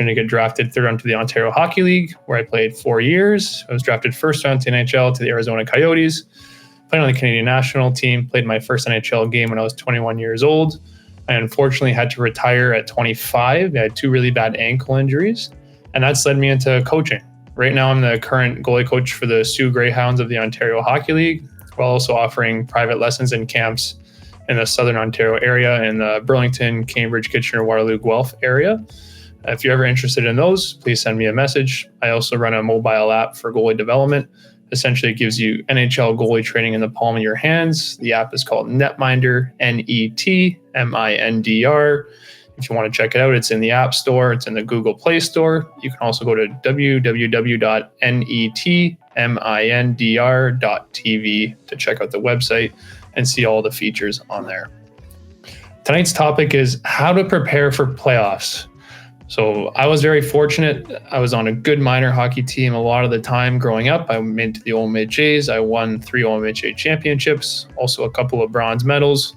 to get drafted third round to the Ontario Hockey League, where I played 4 years. I was drafted first round to the NHL to the Arizona Coyotes, played on the Canadian national team, played my first NHL game when I was 21 years old. I unfortunately had to retire at 25. I had 2 really bad ankle injuries, and that's led me into coaching. Right now, I'm the current goalie coach for the Sioux Greyhounds of the Ontario Hockey League, while also offering private lessons and camps in the Southern Ontario area, in the Burlington, Cambridge, Kitchener, Waterloo, Guelph area. If you're ever interested in those, please send me a message. I also run a mobile app for goalie development. Essentially, it gives you NHL goalie training in the palm of your hands. The app is called Netminder, Netmindr. If you want to check it out, it's in the App Store. It's in the Google Play Store. You can also go to www.netmindr.tv to check out the website and see all the features on there. Tonight's topic is how to prepare for playoffs. So I was very fortunate. I was on a good minor hockey team a lot of the time growing up. I made it to the OMHAs. I won 3 OMHA championships, also a couple of bronze medals.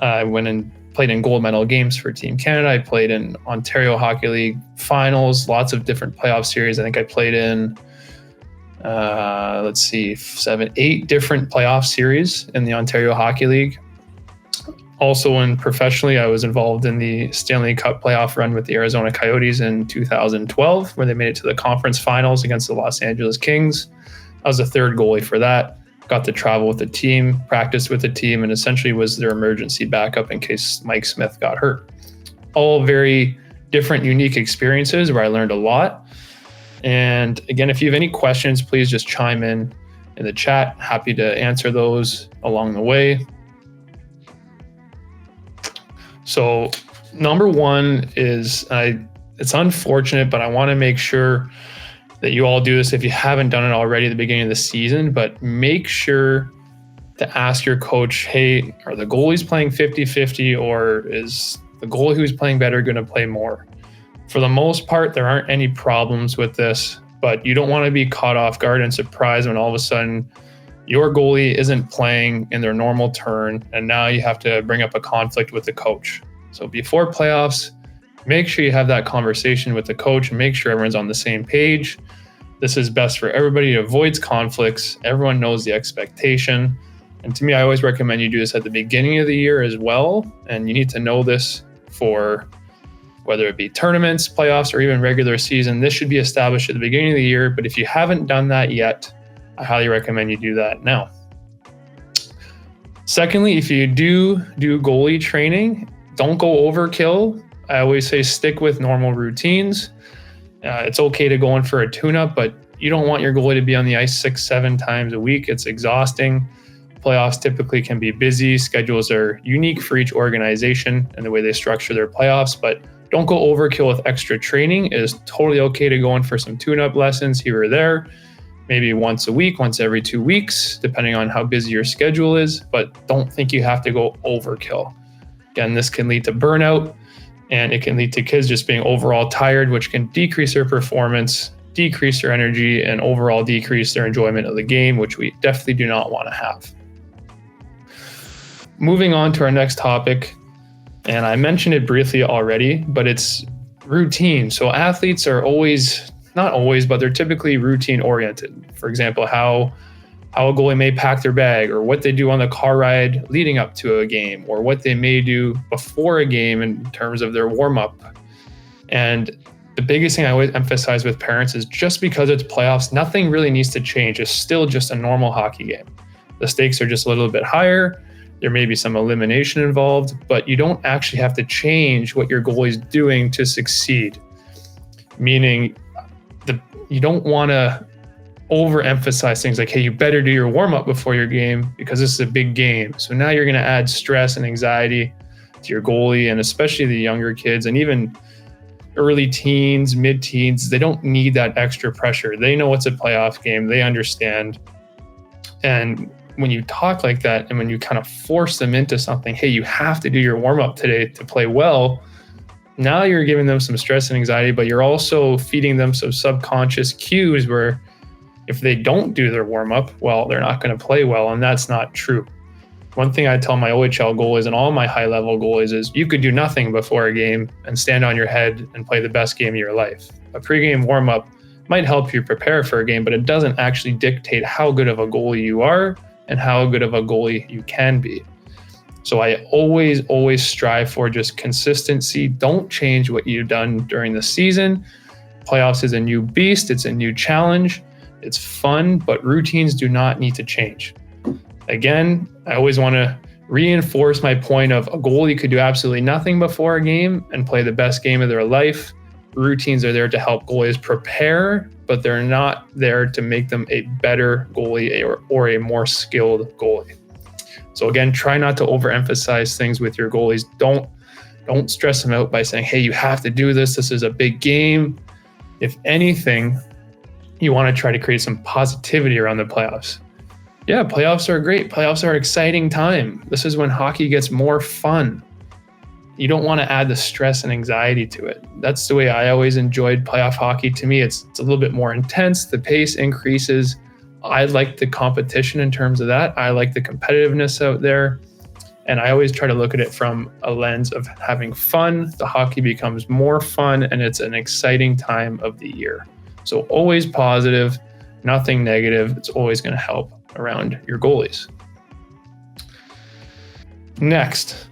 I went and played in gold medal games for Team Canada. I played in Ontario Hockey League finals, lots of different playoff series. I think I played in, 7, 8 different playoff series in the Ontario Hockey League. Also, professionally, I was involved in the Stanley Cup playoff run with the Arizona Coyotes in 2012, where they made it to the conference finals against the Los Angeles Kings. I was the third goalie for that. Got to travel with the team, practice with the team, and essentially was their emergency backup in case Mike Smith got hurt. All very different, unique experiences where I learned a lot. And again, if you have any questions, please just chime in the chat. Happy to answer those along the way. So number one is, it's unfortunate, but I want to make sure that you all do this if you haven't done it already at the beginning of the season, but make sure to ask your coach, hey, are the goalies playing 50-50, or is the goalie who's playing better going to play more? For the most part, there aren't any problems with this, but you don't want to be caught off guard and surprised when all of a sudden your goalie isn't playing in their normal turn, and now you have to bring up a conflict with the coach. So before playoffs, make sure you have that conversation with the coach and make sure everyone's on the same page. This is best for everybody. It avoids conflicts. Everyone knows the expectation. And to me, I always recommend you do this at the beginning of the year as well. And you need to know this for whether it be tournaments, playoffs, or even regular season. This should be established at the beginning of the year. But if you haven't done that yet, I highly recommend you do that now. Secondly, if you do goalie training, don't go overkill. I always say stick with normal routines. It's okay to go in for a tune-up, but you don't want your goalie to be on the ice 6-7 times a week. It's exhausting. Playoffs typically can be busy. Schedules are unique for each organization and the way they structure their playoffs, but don't go overkill with extra training. It is totally okay to go in for some tune-up lessons here or there, maybe once a week, once every 2 weeks, depending on how busy your schedule is, but don't think you have to go overkill. Again, this can lead to burnout, and it can lead to kids just being overall tired, which can decrease their performance, decrease their energy, and overall decrease their enjoyment of the game, which we definitely do not want to have. Moving on to our next topic, and I mentioned it briefly already, but it's routine. So athletes are not always, but they're typically routine oriented. For example, how a goalie may pack their bag, or what they do on the car ride leading up to a game, or what they may do before a game in terms of their warm-up. And the biggest thing I always emphasize with parents is just because it's playoffs, nothing really needs to change. It's still just a normal hockey game. The stakes are just a little bit higher. There may be some elimination involved, but you don't actually have to change what your goalie is doing to succeed. Meaning, you don't want to overemphasize things like, hey, you better do your warm-up before your game because this is a big game. So now you're going to add stress and anxiety to your goalie, and especially the younger kids and even early teens, mid-teens. They don't need that extra pressure. They know it's a playoff game. They understand. And when you talk like that and when you kind of force them into something, hey, you have to do your warm-up today to play well, now you're giving them some stress and anxiety, but you're also feeding them some subconscious cues where if they don't do their warm-up, well, they're not going to play well, and that's not true. One thing I tell my OHL goalies and all my high level goalies is you could do nothing before a game and stand on your head and play the best game of your life. A pregame warm up might help you prepare for a game, but it doesn't actually dictate how good of a goalie you are and how good of a goalie you can be. So I always strive for just consistency. Don't change what you've done during the season. Playoffs is a new beast. It's a new challenge. It's fun, but routines do not need to change. Again, I always want to reinforce my point of a goalie could do absolutely nothing before a game and play the best game of their life. Routines are there to help goalies prepare, but they're not there to make them a better goalie or a more skilled goalie. So again, try not to overemphasize things with your goalies. Don't stress them out by saying, hey, you have to do this. This is a big game. If anything, you want to try to create some positivity around the playoffs. Yeah, playoffs are great. Playoffs are an exciting time. This is when hockey gets more fun. You don't want to add the stress and anxiety to it. That's the way I always enjoyed playoff hockey. To me, it's a little bit more intense. The pace increases. I like the competition in terms of that. I like the competitiveness out there. And I always try to look at it from a lens of having fun. The hockey becomes more fun and it's an exciting time of the year. So always positive, nothing negative. It's always going to help around your goalies. Next,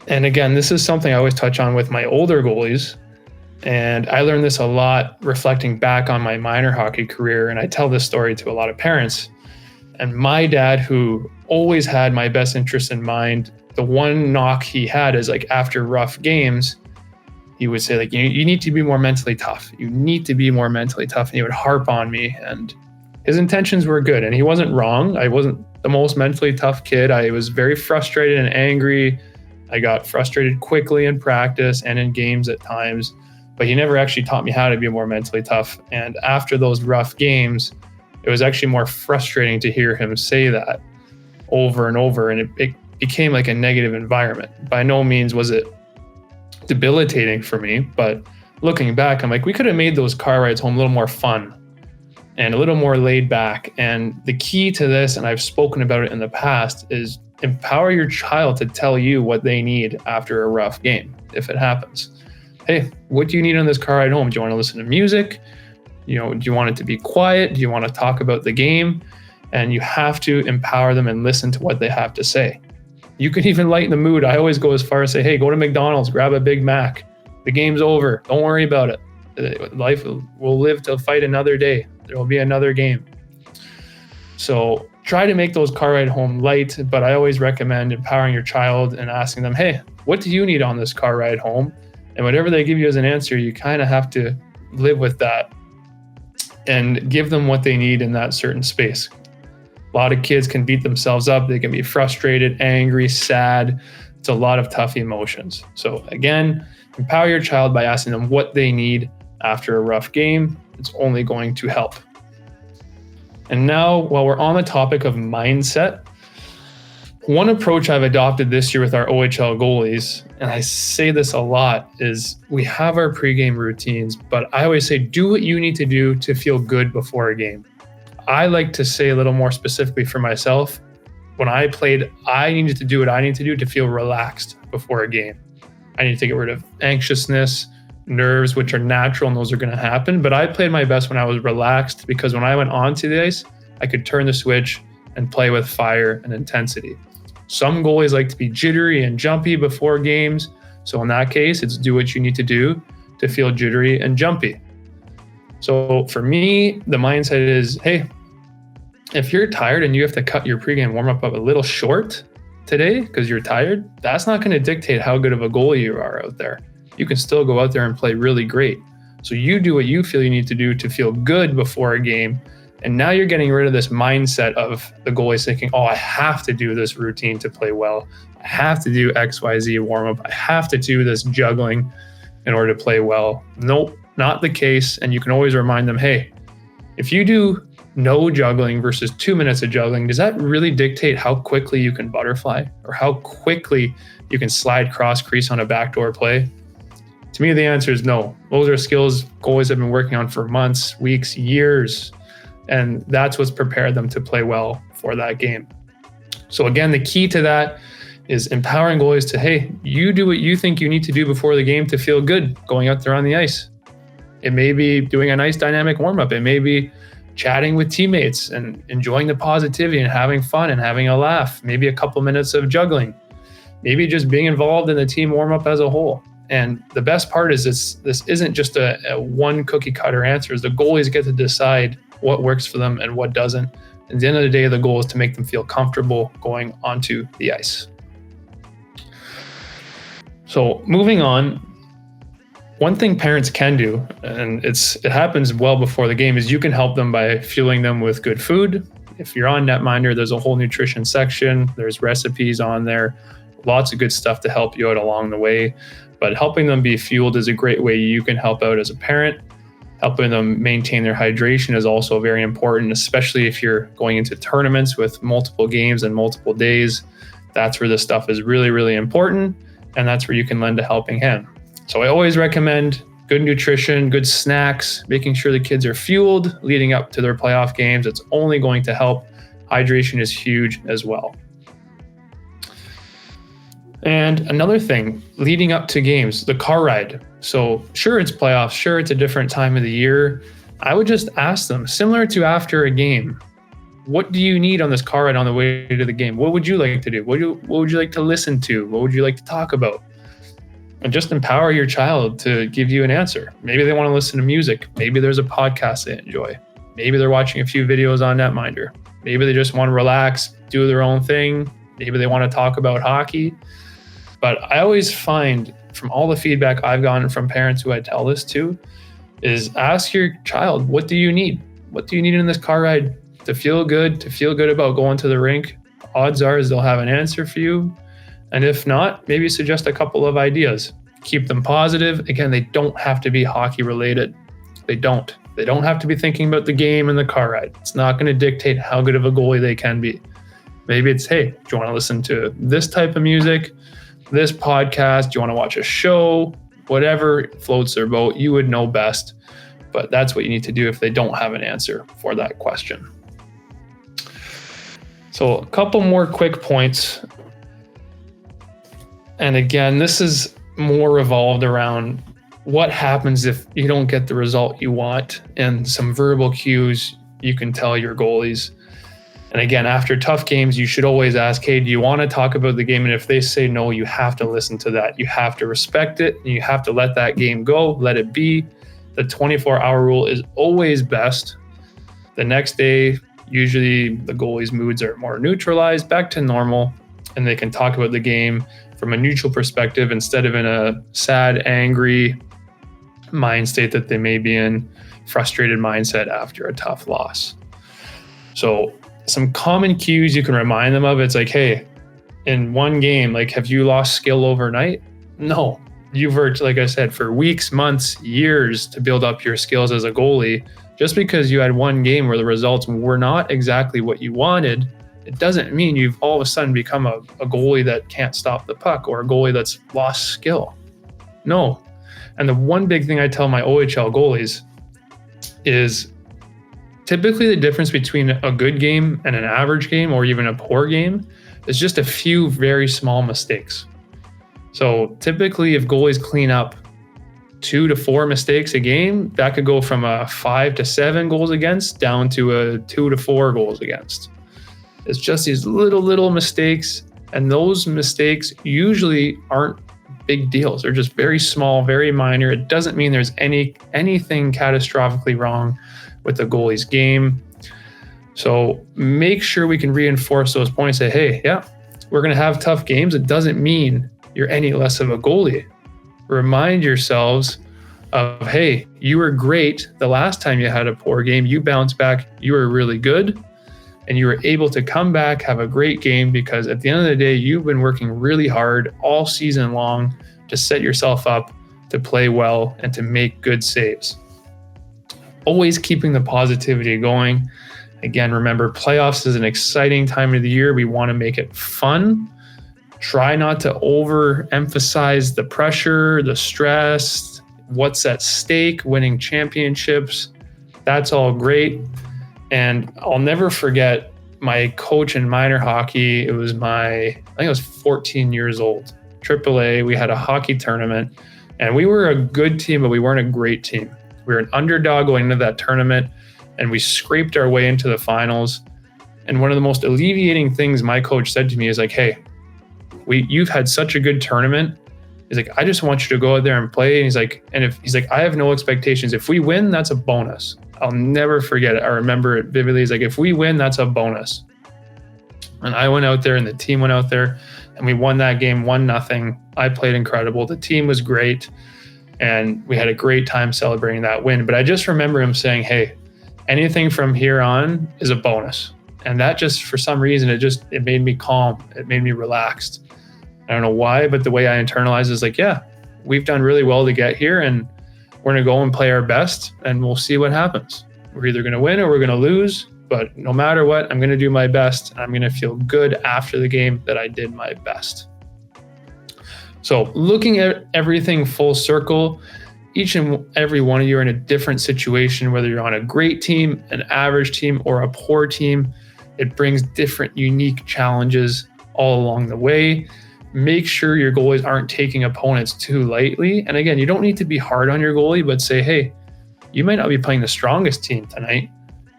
and again, this is something I always touch on with my older goalies. And I learned this a lot reflecting back on my minor hockey career. And I tell this story to a lot of parents. And my dad, who always had my best interest in mind, the one knock he had is like after rough games, he would say like, you need to be more mentally tough. You need to be more mentally tough. And he would harp on me, and his intentions were good. And he wasn't wrong. I wasn't the most mentally tough kid. I was very frustrated and angry. I got frustrated quickly in practice and in games at times, but he never actually taught me how to be more mentally tough. And after those rough games, it was actually more frustrating to hear him say that over and over. And it became like a negative environment. By no means was it debilitating for me, but looking back, I'm like, we could have made those car rides home a little more fun and a little more laid back. And the key to this, and I've spoken about it in the past, is empower your child to tell you what they need after a rough game, if it happens. Hey, what do you need on this car ride home? Do you want to listen to music? Do you want it to be quiet? Do you want to talk about the game? And you have to empower them and listen to what they have to say. You can even lighten the mood. I always go as far as say, hey, go to McDonald's, grab a Big Mac. The game's over. Don't worry about it. Life will live to fight another day. There will be another game. So try to make those car ride home light, but I always recommend empowering your child and asking them, hey, what do you need on this car ride home? And whatever they give you as an answer, you kind of have to live with that and give them what they need in that certain space. A lot of kids can beat themselves up. They can be frustrated, angry, sad. It's a lot of tough emotions. So again, empower your child by asking them what they need after a rough game. It's only going to help. And now, while we're on the topic of mindset, one approach I've adopted this year with our OHL goalies, and I say this a lot, is we have our pregame routines, but I always say, do what you need to do to feel good before a game. I like to say a little more specifically for myself, when I played, I needed to do what I need to do to feel relaxed before a game. I need to get rid of anxiousness, nerves, which are natural, and those are going to happen. But I played my best when I was relaxed, because when I went onto the ice, I could turn the switch and play with fire and intensity. Some goalies like to be jittery and jumpy before games. So in that case, it's do what you need to do to feel jittery and jumpy. So for me, the mindset is, hey, if you're tired and you have to cut your pregame warm-up up a little short today because you're tired, that's not going to dictate how good of a goalie you are out there. You can still go out there and play really great. So you do what you feel you need to do to feel good before a game. And now you're getting rid of this mindset of the goalie thinking, oh, I have to do this routine to play well. I have to do XYZ warm-up. I have to do this juggling in order to play well. Nope, not the case. And you can always remind them, hey, if you do no juggling versus 2 minutes of juggling, does that really dictate how quickly you can butterfly or how quickly you can slide cross crease on a backdoor play? To me, the answer is no. Those are skills goalies have been working on for months, weeks, years. And that's what's prepared them to play well for that game. So again, the key to that is empowering goalies to, hey, you do what you think you need to do before the game to feel good going out there on the ice. It may be doing a nice dynamic warm-up. It may be chatting with teammates and enjoying the positivity and having fun and having a laugh. Maybe a couple minutes of juggling. Maybe just being involved in the team warm-up as a whole. And the best part is this isn't just a one cookie cutter answer. The goalies get to decide what works for them and what doesn't. At the end of the day, the goal is to make them feel comfortable going onto the ice. So moving on, one thing parents can do, and it happens well before the game, is you can help them by fueling them with good food. If you're on Netminder, there's a whole nutrition section. There's recipes on there, lots of good stuff to help you out along the way. But helping them be fueled is a great way you can help out as a parent. Helping them maintain their hydration is also very important, especially if you're going into tournaments with multiple games and multiple days. That's where this stuff is really, really important. And that's where you can lend a helping hand. So I always recommend good nutrition, good snacks, making sure the kids are fueled leading up to their playoff games. It's only going to help. Hydration is huge as well. And another thing, leading up to games, the car ride. So sure, it's playoffs. Sure, it's a different time of the year. I would just ask them, similar to after a game, what do you need on this car ride on the way to the game? What would you like to do? What would you like to listen to? What would you like to talk about? And just empower your child to give you an answer. Maybe they want to listen to music. Maybe there's a podcast they enjoy. Maybe they're watching a few videos on Netminder. Maybe they just want to relax, do their own thing. Maybe they want to talk about hockey. But I always find from all the feedback I've gotten from parents who I tell this to is ask your child, what do you need? What do you need in this car ride to feel good about going to the rink? Odds are is they'll have an answer for you. And if not, maybe suggest a couple of ideas. Keep them positive. Again, they don't have to be hockey related. They don't have to be thinking about the game and the car ride. It's not going to dictate how good of a goalie they can be. Maybe it's, hey, do you want to listen to this type of music, this podcast? Do you want to watch a show? Whatever floats their boat, you would know best. But that's what you need to do if they don't have an answer for that question. So a couple more quick points. And again, this is more revolved around what happens if you don't get the result you want, and some verbal cues you can tell your goalies. And again, after tough games, you should always ask, hey, do you want to talk about the game? And if they say no, you have to listen to that. You have to respect it, and you have to let that game go, let it be. The 24-hour rule is always best. The next day, usually the goalie's moods are more neutralized, back to normal, and they can talk about the game from a neutral perspective instead of in a sad, angry mind state that they may be in, frustrated mindset after a tough loss. So some common cues you can remind them of, it's like, hey, in one game, like, have you lost skill overnight? No. You've worked, like I said, for weeks, months, years to build up your skills as a goalie. Just because you had one game where the results were not exactly what you wanted, it doesn't mean you've all of a sudden become a goalie that can't stop the puck or a goalie that's lost skill. No. And the one big thing I tell my OHL goalies is typically the difference between a good game and an average game or even a poor game is just a few very small mistakes. So typically if goalies clean up 2 to 4 mistakes a game, that could go from a 5 to 7 goals against down to a 2 to 4 goals against. It's just these little mistakes, and those mistakes usually aren't big deals. They're just very small, very minor. It doesn't mean there's anything catastrophically wrong with the goalie's game. So make sure we can reinforce those points. Say, hey, yeah, we're going to have tough games. It doesn't mean you're any less of a goalie. Remind yourselves of, hey, you were great the last time you had a poor game. You bounced back. You were really good. And you were able to come back, have a great game, because at the end of the day, you've been working really hard all season long to set yourself up to play well and to make good saves. Always keeping the positivity going. Again, remember, playoffs is an exciting time of the year. We want to make it fun. Try not to overemphasize the pressure, the stress, what's at stake, winning championships. That's all great. And I'll never forget my coach in minor hockey, I think I was 14 years old. AAA, we had a hockey tournament, and we were a good team, but we weren't a great team. We were an underdog going into that tournament, and we scraped our way into the finals. And one of the most alleviating things my coach said to me is like, hey, you've had such a good tournament. He's like, I just want you to go out there and play. And he's like, I have no expectations. If we win, that's a bonus. I'll never forget it. I remember it vividly. He's like, if we win, that's a bonus. And I went out there and the team went out there and we won that game 1-0. I played incredible. The team was great. And we had a great time celebrating that win. But I just remember him saying, hey, anything from here on is a bonus. And that just, for some reason, it made me calm. It made me relaxed. I don't know why, but the way I internalized is like, yeah, we've done really well to get here and we're going to go and play our best and we'll see what happens. We're either going to win or we're going to lose, but no matter what, I'm going to do my best. And I'm going to feel good after the game that I did my best. So looking at everything full circle, each and every one of you are in a different situation, whether you're on a great team, an average team, or a poor team. It brings different unique challenges all along the way. Make sure your goalies aren't taking opponents too lightly. And again, you don't need to be hard on your goalie, but say, hey, you might not be playing the strongest team tonight,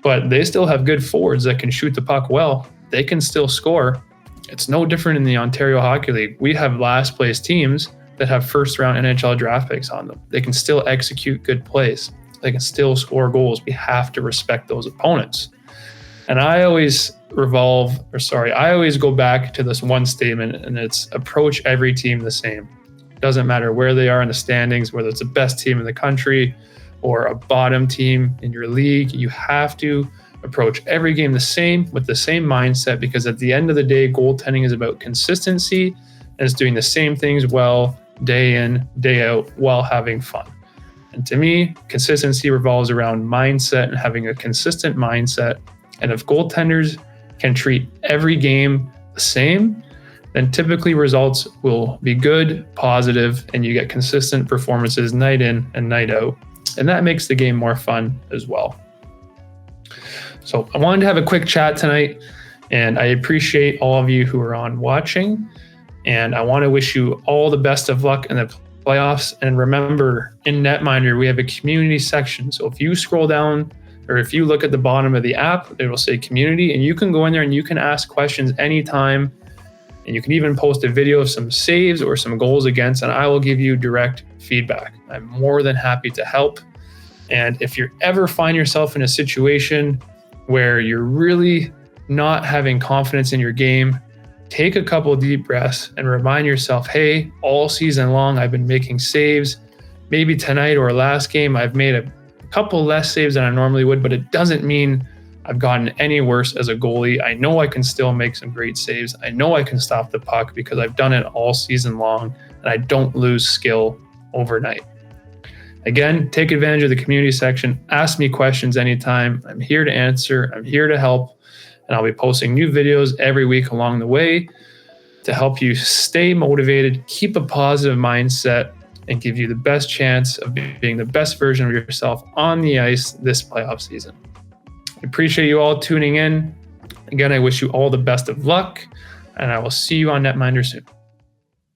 but they still have good forwards that can shoot the puck well. They can still score. It's no different in the Ontario Hockey League. We have last place teams that have first round NHL draft picks on them. They can still execute good plays. They can still score goals. We have to respect those opponents. And I always go back to this one statement, and it's approach every team the same. It doesn't matter where they are in the standings, whether it's the best team in the country or a bottom team in your league. You have to approach every game the same with the same mindset, because at the end of the day, goaltending is about consistency and it's doing the same things well, day in, day out, while having fun. And to me, consistency revolves around mindset and having a consistent mindset. And if goaltenders can treat every game the same, then typically results will be good, positive, and you get consistent performances night in and night out. And that makes the game more fun as well. So I wanted to have a quick chat tonight, and I appreciate all of you who are on watching. And I want to wish you all the best of luck in the playoffs. And remember, in Netminder, we have a community section. So if you scroll down, or if you look at the bottom of the app, it will say community, and you can go in there and you can ask questions anytime. And you can even post a video of some saves or some goals against, and I will give you direct feedback. I'm more than happy to help. And if you ever find yourself in a situation where you're really not having confidence in your game, take a couple of deep breaths and remind yourself, hey, all season long, I've been making saves. Maybe tonight or last game, I've made a couple less saves than I normally would, but it doesn't mean I've gotten any worse as a goalie. I know I can still make some great saves. I know I can stop the puck because I've done it all season long, and I don't lose skill overnight. Again, take advantage of the community section. Ask me questions anytime. I'm here to answer. I'm here to help. And I'll be posting new videos every week along the way to help you stay motivated, keep a positive mindset, and give you the best chance of being the best version of yourself on the ice this playoff season. I appreciate you all tuning in. Again, I wish you all the best of luck, and I will see you on Netminder soon.